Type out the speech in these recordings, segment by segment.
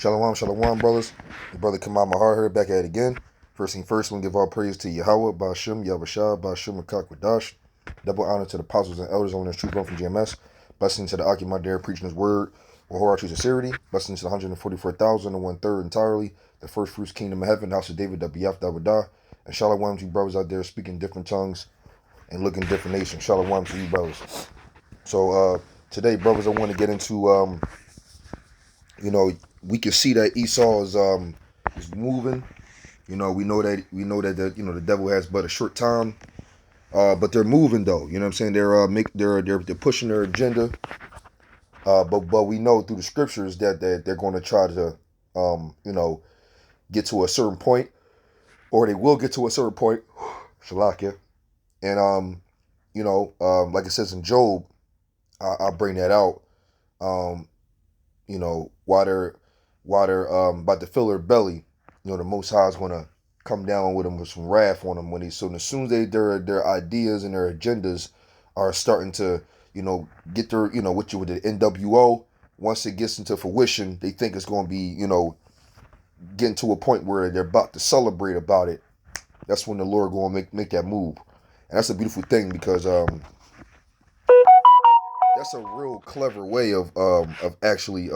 Shalom, shalom, brothers. Your brother Kamal Mahar here, back at it again. First thing first, we give all praise to Yahawah, Bahasham, Yahawashi, Bahasham, and qadash. Double honor to the apostles and elders on this true from GMS. Blessing to the Akimah there preaching his word with horror true sincerity. Blessing to the 144,000 and 1/3 entirely. The first fruits kingdom of heaven, house of David, WF, Dawadah. And shalom to you brothers out there speaking different tongues and looking different nations. Shalom to you brothers. So today, brothers, I want to get into we can see that Esau is moving. We know that the devil has but a short time. But they're moving though. You know what I'm saying? They're pushing their agenda. But we know through the scriptures that they're going to try to get to a certain point, or they will get to a certain point. Shalakia. And like it says in Job, I'll bring that out. While they're about to fill their belly, the Most High is gonna come down with them with some wrath on them as soon as their ideas and their agendas are starting to get their with the NWO. Once it gets into fruition, they think it's gonna be getting to a point where they're about to celebrate about it. That's when the Lord gonna make that move, and that's a beautiful thing because that's a real clever way of actually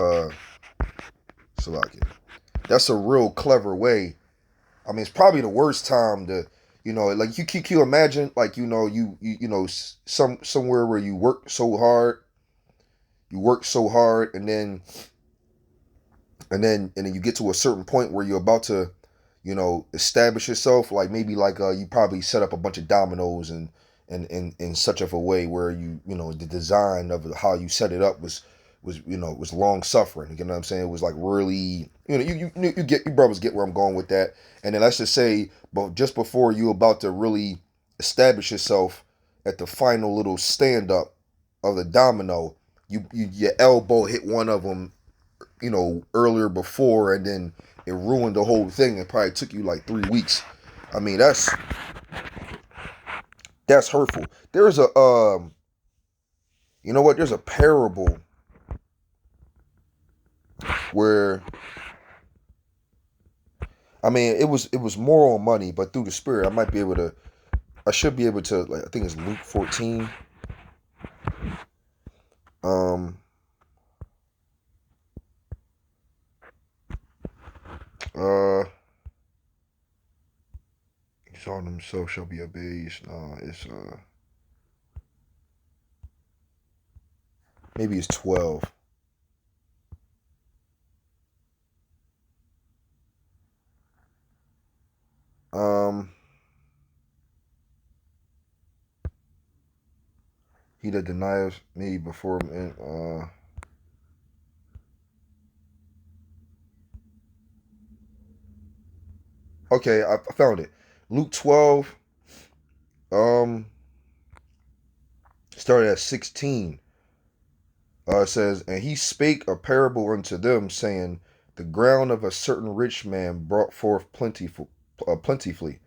Salakia. That's a real clever way. I mean, it's probably the worst time to, like you imagine, like somewhere where you work so hard, and then you get to a certain point where you're about to, establish yourself. Like maybe you probably set up a bunch of dominoes and in such of a way where the design of how you set it up was long suffering. You know what I'm saying? It was like really, you brothers get where I'm going with that. And then let's just say, but just before you about to really establish yourself at the final little stand up of the domino, your elbow hit one of them, earlier before, and then it ruined the whole thing. It probably took you like 3 weeks. I mean, that's hurtful. There's a there's a parable where, I mean, it was more on money, but through the spirit, I should be able to, like, I think it's Luke 14. Exalt himself shall be abased. It's maybe it's 12. He that denies me before him, okay, I found it. Luke 12, started at 16. It says, and he spake a parable unto them, saying, the ground of a certain rich man brought forth plentifully. Plentifully.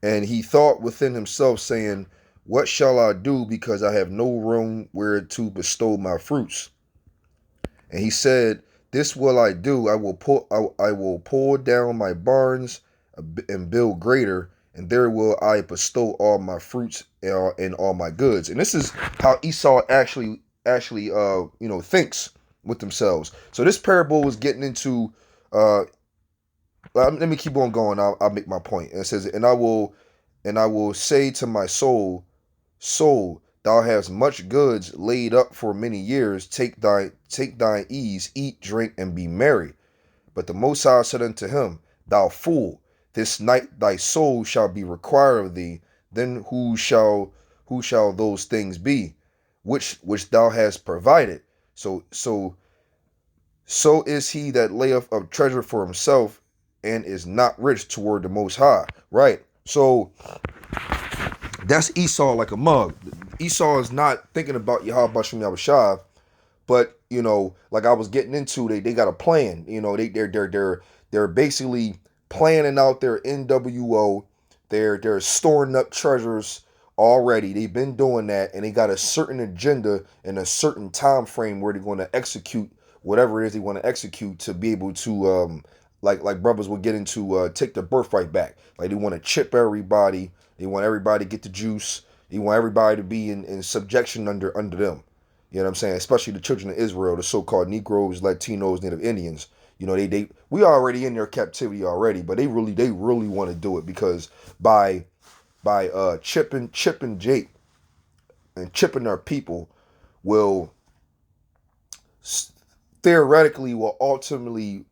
And he thought within himself, saying, what shall I do, because I have no room where to bestow my fruits? And he said, this will I do. I will pull down my barns and build greater, and there will I bestow all my fruits and all my goods. And this is how Esau actually thinks with themselves. So this parable was getting into let me keep on going. I'll make my point. And it says, and I will say to my soul, thou hast much goods laid up for many years. Take thine ease, eat, drink, and be merry. But the Most High said unto him, thou fool, this night thy soul shall be required of thee. Then who shall those things be, which thou hast provided? So is he that layeth up treasure for himself, and is not rich toward the Most High. Right. So that's Esau like a mug. Esau is not thinking about Bahasham Yahawashi, but like I was getting into, they got a plan. They're basically planning out their NWO. They're storing up treasures already. They've been doing that, and they got a certain agenda and a certain time frame where they're going to execute whatever it is they want to execute to be able to like brothers will get into take their birthright back. Like they want to chip everybody. They want everybody to get the juice. They want everybody to be in subjection under them. You know what I'm saying? Especially the children of Israel, the so-called Negroes, Latinos, Native Indians. You know, we already in their captivity already, but they really want to do it because by chipping Jake and chipping our people will theoretically will ultimately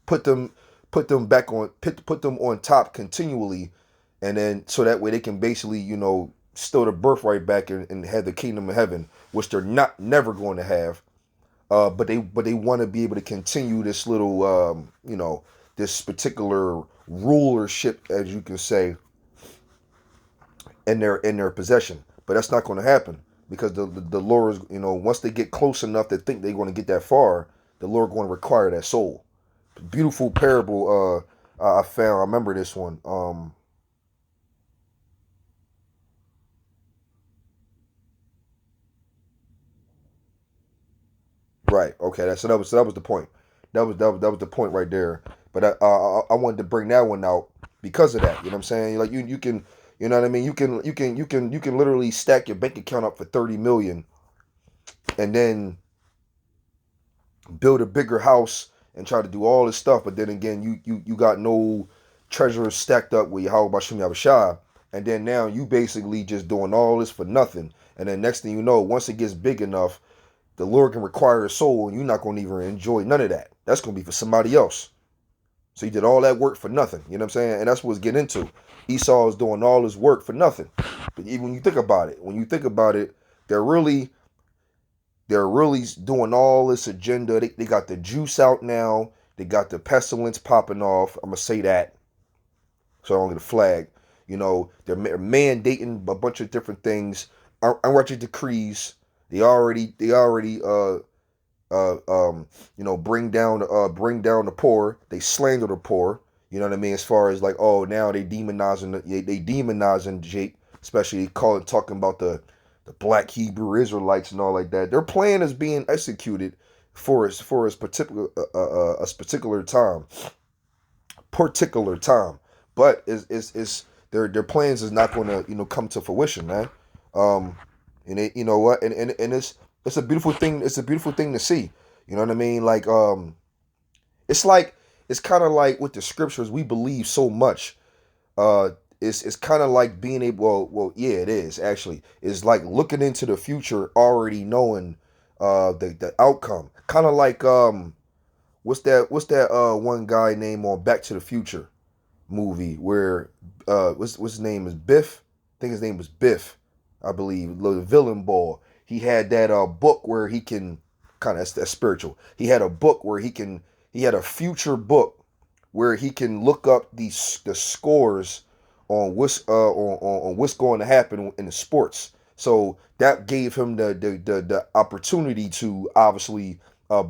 put them back on put them on top continually, and then so that way they can basically steal the birthright back and have the kingdom of heaven, which they're never going to have. But they want to be able to continue this little this particular rulership, as you can say, in their possession. But that's not going to happen because the Lord is, once they get close enough to think they're going to get that far, the Lord going to require that soul. Beautiful parable I found. I remember this one. Right. Okay. So that was the point. That was the point right there. But I wanted to bring that one out because of that. You know what I'm saying? Like you can, you know what I mean? You can literally stack your bank account up for 30 million and then build a bigger house and try to do all this stuff, but then again you got no treasures stacked up with Yahawashi, and then now you basically just doing all this for nothing. And then next thing you know, once it gets big enough, the Lord can require a soul, and you're not going to even enjoy none of that. That's going to be for somebody else. So you did all that work for nothing. You know what I'm saying? And that's what it's getting into. Esau is doing all his work for nothing. But even when you think about it, they're really doing all this agenda. They got the juice out now. They got the pestilence popping off. I'm gonna say that, so I don't get a flag. They're mandating a bunch of different things, unrighteous decrees. They already bring down the poor. They slander the poor. You know what I mean? As far as like, oh, now they demonizing Jake, especially talking about the black Hebrew Israelites and all like that. Their plan is being executed for a particular time, but their plans is not going to come to fruition, man. And it, you know what, and it's a beautiful thing. It's a beautiful thing to see. You know what I mean? Like it's kind of like with the scriptures we believe so much. It's kind of like being able. Well, yeah, it is actually. It's like looking into the future, already knowing the outcome. Kind of like what's that one guy named on Back to the Future movie where what's his name is Biff. I think his name was Biff, I believe. The villain ball. He had that book where he can kind of that's spiritual. He had a book where he had a future book where he can look up the scores on what's going to happen in the sports. So that gave him the opportunity to obviously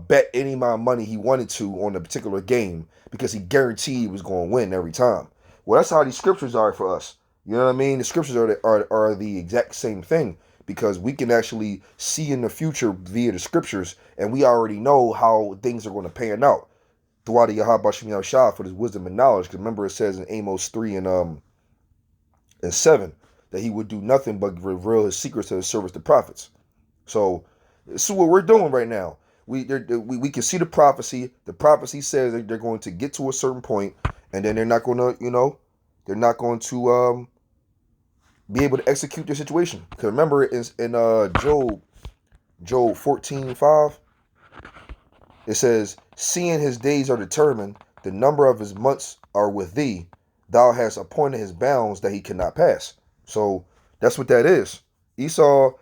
bet any amount of money he wanted to on a particular game because he guaranteed he was going to win every time. Well, that's how these scriptures are for us. You know what I mean? The scriptures are the exact same thing because we can actually see in the future via the scriptures, and we already know how things are going to pan out throughout the Yahawashi for his wisdom and knowledge. Because remember, it says in Amos 3 and 7 that he would do nothing but reveal his secrets to his servants, the prophets. So this is what we're doing right now. We can see the prophecy. The prophecy says that they're going to get to a certain point, and then they're not going to, they're not going to be able to execute their situation. Because remember, in Job 14:5, it says, "Seeing his days are determined, the number of his months are with thee. Thou hast appointed his bounds that he cannot pass." So that's what that is. Esau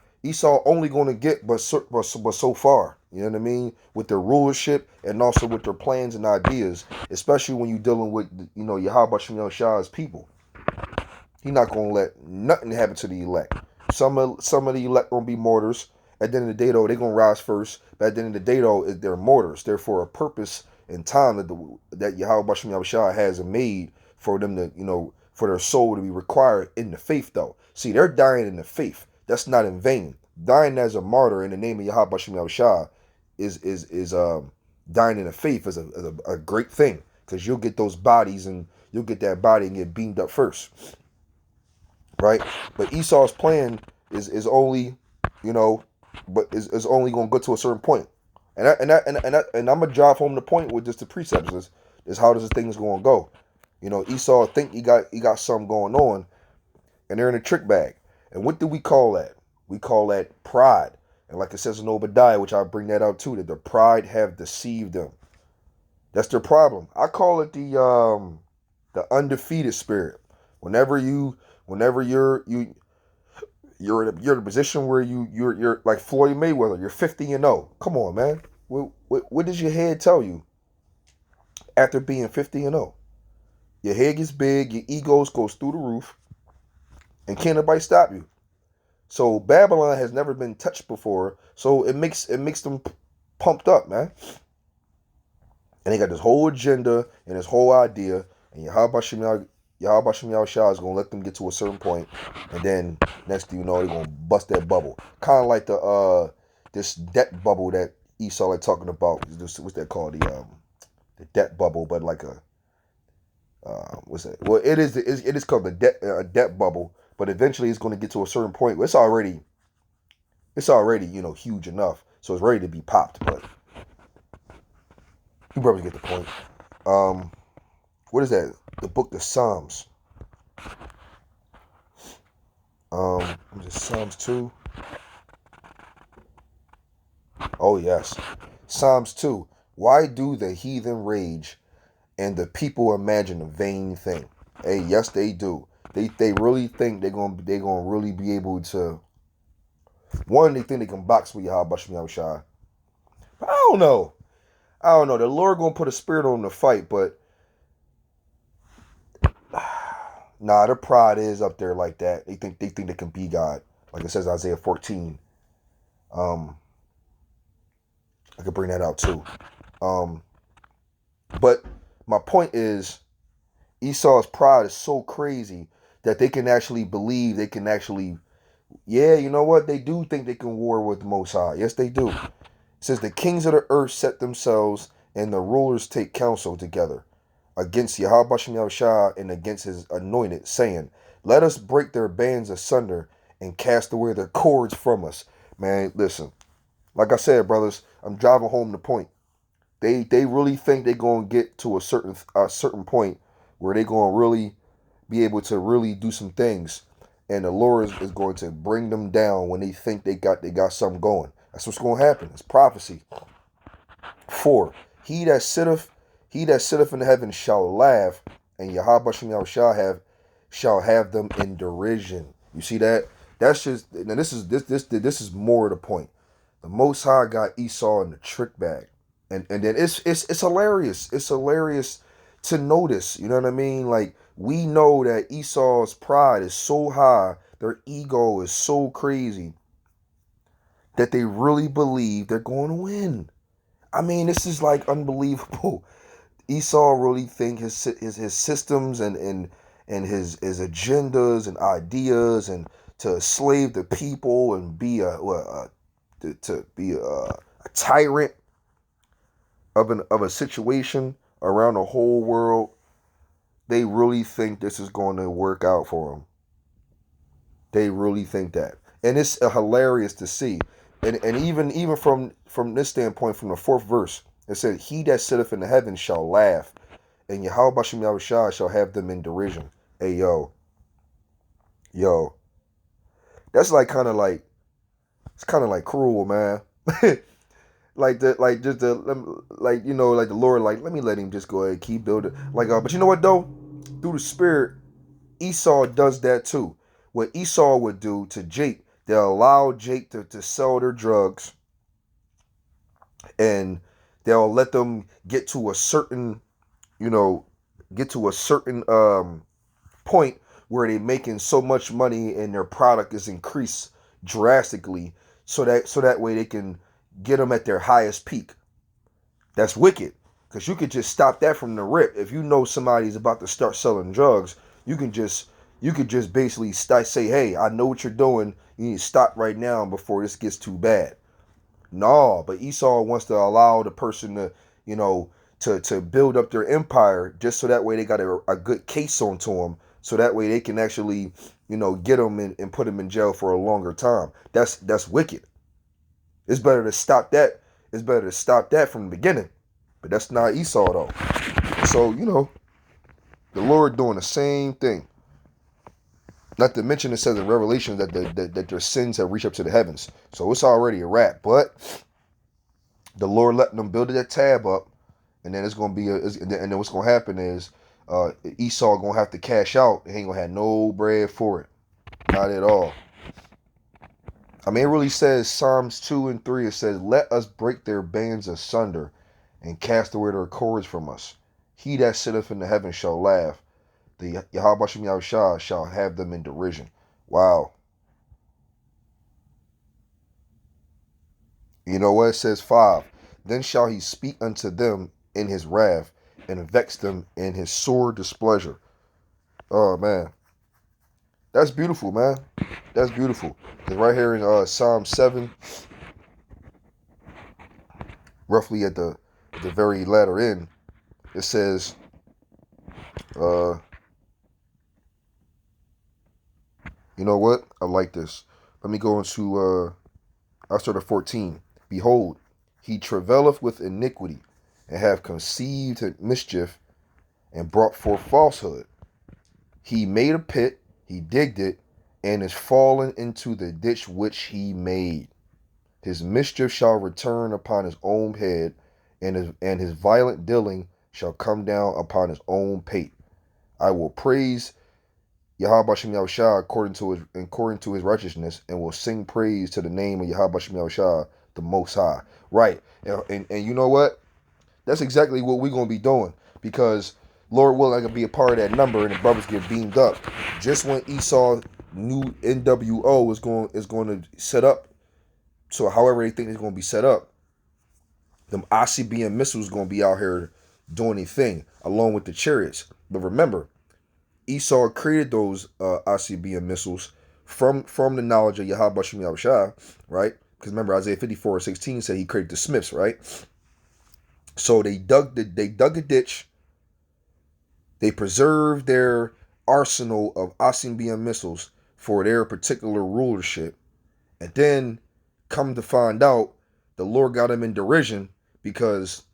only going to get but so far. You know what I mean? With their rulership and also with their plans and ideas, especially when you're dealing with Yahawashi people. He's not going to let nothing happen to the elect. Some of the elect going to be martyrs. At the end of the day, though, they're going to rise first. But at the end of the day, though, they're martyrs. They're for a purpose and time that Yahawashi has made for them to, for their soul to be required in the faith, though. See, they're dying in the faith. That's not in vain. Dying as a martyr in the name of Yahawashi is dying in the faith is a great thing, because you'll get those bodies, and you'll get that body and get beamed up first, right? But Esau's plan is only, you know, but is only going to go to a certain point, and I'm gonna drive home the point with just the precepts is how does the things going to go. You know, Esau think he got something going on, and they're in a trick bag. And what do we call that? We call that pride. And like it says in Obadiah, which I'll bring that out too, that the pride have deceived them. That's their problem. I call it the undefeated spirit. Whenever you're in a position where you're like Floyd Mayweather, you're 50-0. Come on, man. What does your head tell you after being 50-0? Your head gets big, your egos goes through the roof, and can't nobody stop you. So Babylon has never been touched before, so it makes them pumped up, man. And they got this whole agenda and this whole idea, and Yahawashi is gonna let them get to a certain point, and then next thing you know, they're gonna bust that bubble. Kind of like the this debt bubble that Esau like talking about. What's that called? The debt bubble, but like a what's that? Well, it is called the debt bubble. But eventually it's going to get to a certain point where it's already, you know, huge enough. So it's ready to be popped. But you probably get the point. What is that? The book of Psalms. Was it Psalms 2? Oh, yes. Psalms 2. Why do the heathen rage and the people imagine a vain thing? Hey, yes, they do. They really think they're gonna really be able to. One, they think they can box with Yahawashi. But I don't know. The Lord gonna put a spirit on them to fight, but nah, their pride is up there like that. They think they can be God, like it says Isaiah 14. I could bring that out too. But my point is, Esau's pride is so crazy that they can actually believe, yeah, you know what? They do think they can war with the Most High. Yes, they do. It says the kings of the earth set themselves and the rulers take counsel together against Yahawashi and against his anointed, saying, let us break their bands asunder and cast away their cords from us. Man, listen, like I said, brothers, I'm driving home the point. They really think they're going to get to a certain point where they're going to really be able to really do some things, and the Lord is going to bring them down when they think they got something going. That's what's going to happen. It's prophecy. 4. He that sitteth in the heavens shall laugh, and Yahawashi shall have them in derision. You see that? That's just, now this is more of the point. The Most High got Esau in the trick bag, and then it's hilarious. It's hilarious to notice. You know what I mean? Like, we know that Esau's pride is so high, their ego is so crazy, that they really believe they're going to win. I mean, this is like unbelievable. Esau really think his systems and his agendas and ideas, and to enslave the people and be a tyrant of a situation around the whole world. They really think this is going to work out for them. They really think that. And it's hilarious to see. And even from this standpoint, from the 4th verse, it said, he that sitteth in the heavens shall laugh, and Yahawashi shall have them in derision. Hey, yo. That's it's kind of like cruel, man. Like the Lord, like, let me let him just go ahead and keep building. But you know what though? Through the Spirit, Esau does that too. What Esau would do to Jake, they'll allow Jake to sell their drugs, and they'll let them get to a certain point where they're making so much money and their product is increased drastically, so that way they can get them at their highest peak. That's wicked, because you could just stop that from the rip. If you know somebody's about to start selling drugs, you can just basically say, hey, I know what you're doing. You need to stop right now before this gets too bad. No, but Esau wants to allow the person to, to build up their empire just so that way they got a good case onto them. So that way they can actually, get them and put them in jail for a longer time. That's wicked. It's better to stop that. It's better to stop that from the beginning. But that's not Esau though. So, the Lord doing the same thing. Not to mention it says in Revelation that their sins have reached up to the heavens. So it's already a wrap. But the Lord letting them build that tab up, and then it's gonna be and then what's gonna happen is Esau gonna have to cash out. He ain't gonna have no bread for it. Not at all. I mean, it really says Psalms 2 and 3. It says, "Let us break their bands asunder, and cast away their cords from us. He that sitteth in the heavens shall laugh. The Yahawashi shall have them in derision." Wow. You know what? It says 5. "Then shall he speak unto them in his wrath, and vex them in his sore displeasure." Oh, man. That's beautiful, man. That's beautiful. Because right here in Psalm 7, roughly at the very latter end, it says, you know what? I like this. Let me go into, I'll start at 14. "Behold, he travaileth with iniquity, and have conceived mischief, and brought forth falsehood. He made a pit, he digged it, and is fallen into the ditch which he made. His mischief shall return upon his own head, and his violent dealing shall come down upon his own pate. I will praise Yahawashi according to his righteousness, and will sing praise to the name of Yahawashi, the Most High." Right, and you know what? That's exactly what we're gonna be doing, because Lord willing, I can be a part of that number, and the brothers get beamed up. Just when Esau new NWO is going to set up, so however they think it's going to be set up, them ICBM missiles going to be out here doing their thing along with the chariots. But remember, Esau created those ICBM missiles from the knowledge of Yahawashi, right? Because remember, Isaiah 54:16 said he created the Smiths, right? So they dug a ditch. They preserved their arsenal of ICBM missiles for their particular rulership. And then, come to find out, the Lord got them in derision, because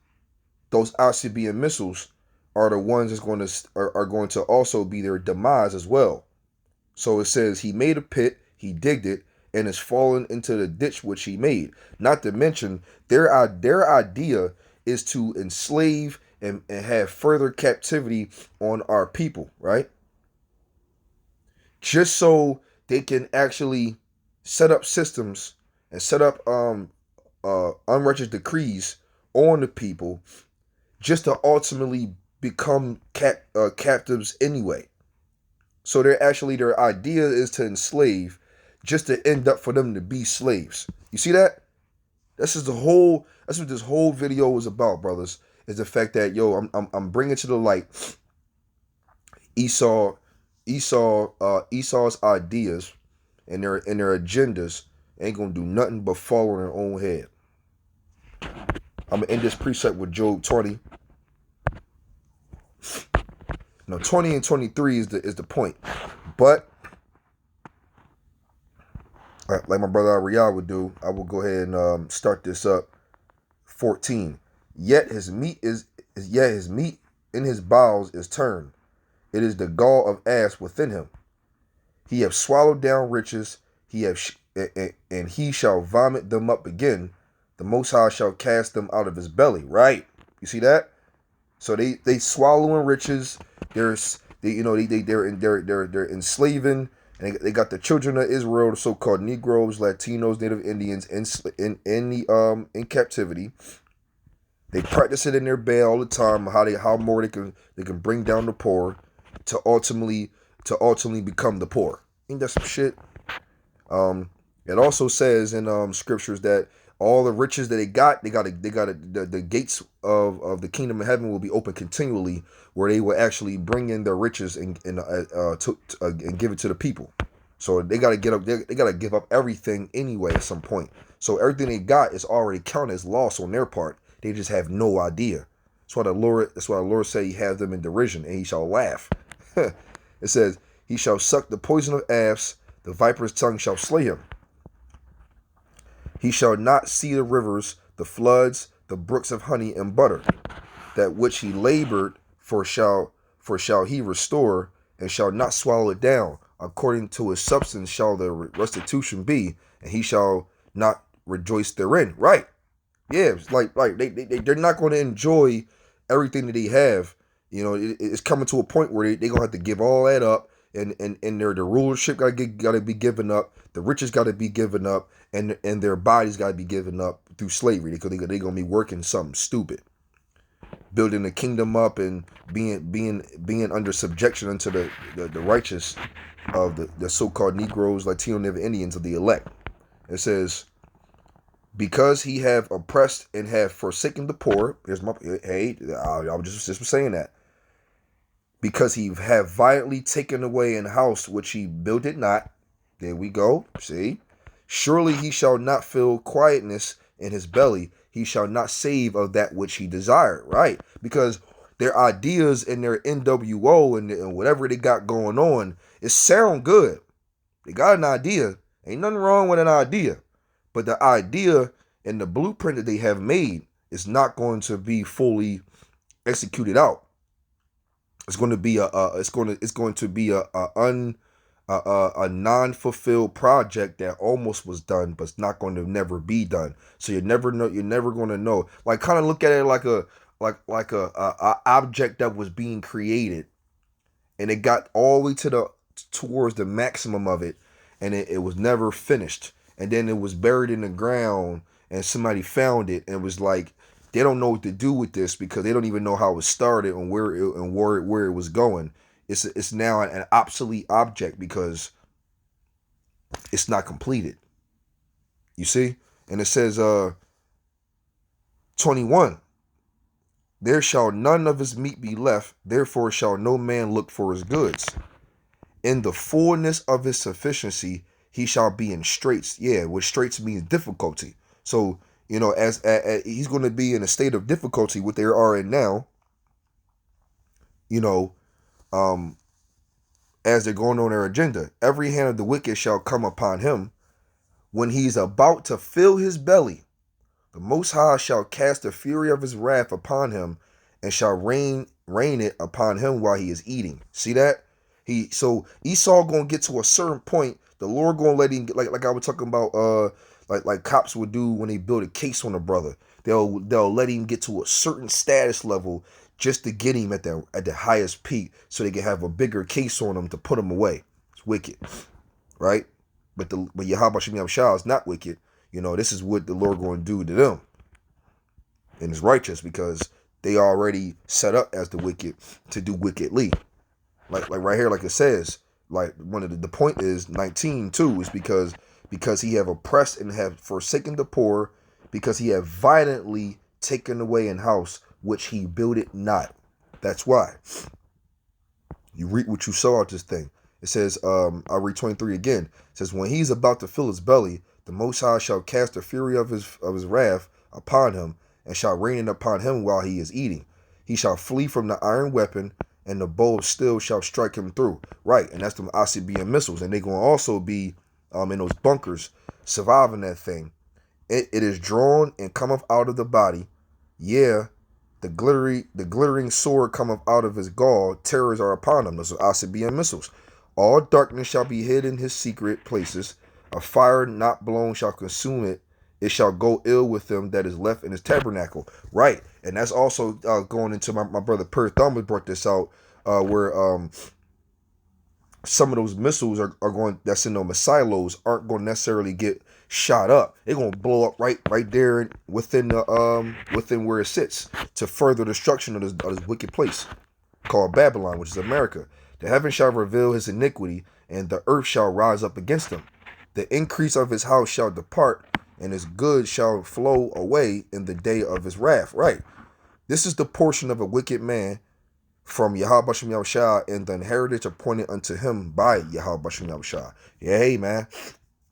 those ICBM missiles are the ones that's are going to also be their demise as well. So it says he made a pit, he digged it, and is fallen into the ditch which he made. Not to mention, their idea is to enslave and have further captivity on our people, right? Just so they can actually set up systems and set up unrighteous decrees on the people, just to ultimately become captives anyway. So their idea is to enslave, just to end up for them to be slaves. You see that? That's what this whole video was about, brothers. Is the fact that I'm bringing to the light Esau's ideas and their agendas ain't gonna do nothing but fall on their own head. I'm gonna end this precept with Job 20. Now 20 and 23 is the point, but like my brother Riyadh would do, I will go ahead and start this up. 14. Yet his meat in his bowels is turned. It is the gall of ass within him. He have swallowed down riches. And he shall vomit them up again. The Most High shall cast them out of his belly. Right? You see that? So they swallowing riches. They're enslaving, and they got the children of Israel, the so-called Negroes, Latinos, Native Indians in captivity. They practice it in their bed all the time. How more they can bring down the poor to ultimately become the poor. Ain't that some shit? It also says in scriptures that All the riches that the gates of the kingdom of heaven will be open continually, where they will actually bring in their riches and give it to the people. So they gotta get up. They gotta give up everything anyway at some point. So everything they got is already counted as loss on their part. They just have no idea. That's why the Lord said He has them in derision, and He shall laugh. It says, He shall suck the poison of asps, the viper's tongue shall slay him. He shall not see the rivers, the floods, the brooks of honey and butter. That which he labored for shall he restore, and shall not swallow it down. According to his substance shall the restitution be, and he shall not rejoice therein. Right. Yeah, it's like they're not going to enjoy everything that they have. You know, it's coming to a point where they're going to have to give all that up, and their rulership got to be given up, the riches got to be given up, and their bodies got to be given up through slavery, because they're going to be working something stupid, building the kingdom up and being under subjection unto the righteous of the so-called Negroes, Latino, Native Indians of the elect. It says, because he have oppressed and have forsaken the poor. I was just saying that. Because he have violently taken away an house which he builded not. There we go. See? Surely he shall not feel quietness in his belly. He shall not save of that which he desired. Right? Because their ideas and their NWO and whatever they got going on, it sound good. They got an idea. Ain't nothing wrong with an idea. But the idea and the blueprint that they have made is not going to be fully executed out. It's going to be a non-fulfilled project that almost was done, but it's not going to never be done. So you never know. You're never going to know. Like, kind of look at it like a object that was being created, and it got all the way towards the maximum of it, and it was never finished. And then it was buried in the ground, and somebody found it, and it was like, they don't know what to do with this, because they don't even know how it started and where it was going. It's now an obsolete object because it's not completed. You see? And it says 21. There shall none of his meat be left, therefore shall no man look for his goods. In the fullness of his sufficiency he shall be in straits. Yeah, which straits means difficulty. So, you know, as he's going to be in a state of difficulty, what they are in now, you know, as they're going on their agenda. Every hand of the wicked shall come upon him. When he's about to fill his belly, the Most High shall cast the fury of his wrath upon him, and shall rain it upon him while he is eating. See that? So Esau gonna get to a certain point. The Lord gonna let him, like I was talking about, like cops would do when they build a case on a brother. They'll let him get to a certain status level just to get him at the highest peak, so they can have a bigger case on him to put him away. It's wicked, right? But Yahawashi is not wicked. You know, this is what the Lord going to do to them, and it's righteous because they already set up as the wicked to do wickedly. Like right here, like it says, like one of the point is 19 too, is because he have oppressed and have forsaken the poor, because he have violently taken away an house which he builded not. That's why. You reap what you sow out this thing. It says, I'll read 23 again. It says, when he's about to fill his belly, the Most High shall cast the fury of his wrath upon him, and shall rain it upon him while he is eating. He shall flee from the iron weapon, and the bow of steel shall strike him through. Right, and that's the ICBM missiles, and they're going to also be in those bunkers, surviving that thing. It is drawn and cometh out of the body. Yeah, the glittering sword cometh out of his gall. Terrors are upon him. Those are ICBM missiles. All darkness shall be hid in his secret places. A fire not blown shall consume it. It shall go ill with them that is left in his tabernacle. Right. And that's also going into my brother Per Thumb brought this out, where some of those missiles are going, that's in those silos, aren't going to necessarily get shot up. They're going to blow up right there within where it sits, to further destruction of this wicked place called Babylon, which is America. The heaven shall reveal his iniquity, and the earth shall rise up against him. The increase of his house shall depart, and his good shall flow away in the day of his wrath. Right. This is the portion of a wicked man from Yahawashi Yahawashi and the inheritance appointed unto him by Yahawashi Yahawashi. Yeah, hey, man.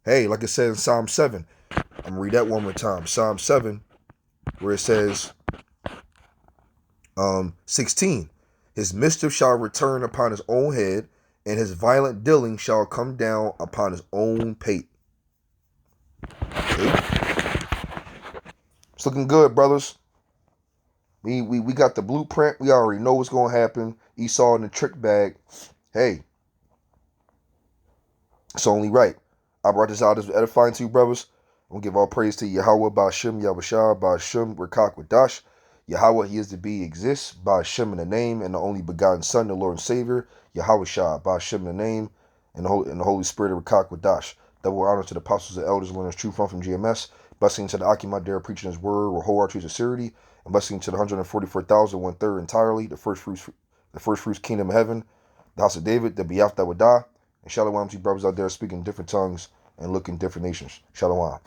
Hey, like it says in Psalm 7. I'm going to read that one more time. Psalm 7, where it says, 16. His mischief shall return upon his own head, and his violent dealing shall come down upon his own pate. Okay. It's looking good, brothers. We got the blueprint. We already know what's going to happen. Esau in the trick bag. Hey, it's only right. I brought this out as edifying to you, brothers. I'm going to give all praise to Yahawah, Bahasham, Yahawashi, Bahasham, qadash. Yahawah, he is to be, exists. Bahasham in the name, and the only begotten Son, the Lord and Savior. Yahawashi, Bahasham in the name, and the Holy Spirit of qadash. Double honor to the apostles and elders, learners, true from GMS. Blessing to the Akimadar preaching his word, with whole true sincerity. And blessing to the 144,000, 1/3 entirely, the first fruits kingdom of heaven, the house of David, the Be'af that would die. And shalom to you brothers out there speaking different tongues and looking different nations. Shalom.